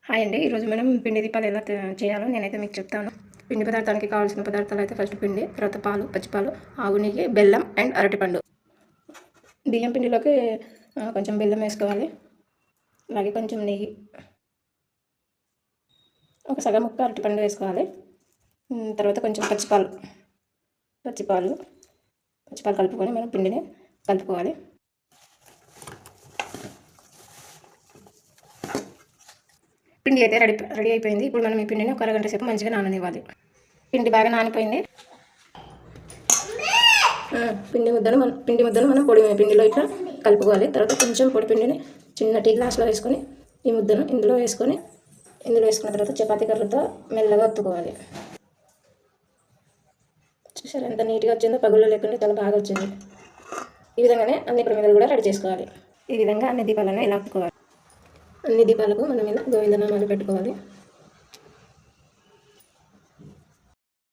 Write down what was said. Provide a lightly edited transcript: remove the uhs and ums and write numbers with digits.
Hi అండి. ఈరోజు మనం పిండి దీపాలు ఎలా చేయాలో నేనైతే మీకు చెప్తాను. పిండి పదార్థానికి కావాల్సిన పదార్థాలు అయితే ఫస్ట్ పిండి, తర్వాత పాలు, పచ్చిపాలు, ఆవు నెయ్యి, బెల్లం అండ్ అరటిపండు. బియ్యం పిండిలోకి కొంచెం బెల్లం వేసుకోవాలి. అలాగే కొంచెం నెయ్యి, ఒక సగం ముక్క అరటిపండు వేసుకోవాలి. తర్వాత కొంచెం పచ్చిపాలు కలుపుకొని మనం పిండిని కలుపుకోవాలి. పిండి అయితే రెడీ అయిపోయింది. ఇప్పుడు మనం ఈ పిండిని ఒక అరగంట సేపు మంచిగా నాననివ్వాలి. పిండి బాగా నానిపోయింది. పిండి ముద్దను మనం పొడి పిండిలో ఇట్లా కలుపుకోవాలి. తర్వాత కొంచెం పొడి పిండిని చిన్న టీ గ్లాస్లో వేసుకొని ఈ ముద్దను ఇందులో వేసుకున్న తర్వాత చపాతీ కర్రతో మెల్లగా ఒత్తుకోవాలి. చూసారు ఎంత నీట్గా వచ్చిందో, పగుళ్ళు లేకుండా చాలా బాగా వచ్చింది. ఈ విధంగానే అన్ని ప్రమిదలు కూడా రెడీ చేసుకోవాలి. ఈ విధంగా అన్ని దీపాలను ఇలా ఒత్తుకోవాలి. అన్ని దీపాలకు మనం ఇలా గోవిందనామాలు పెట్టుకోవాలి.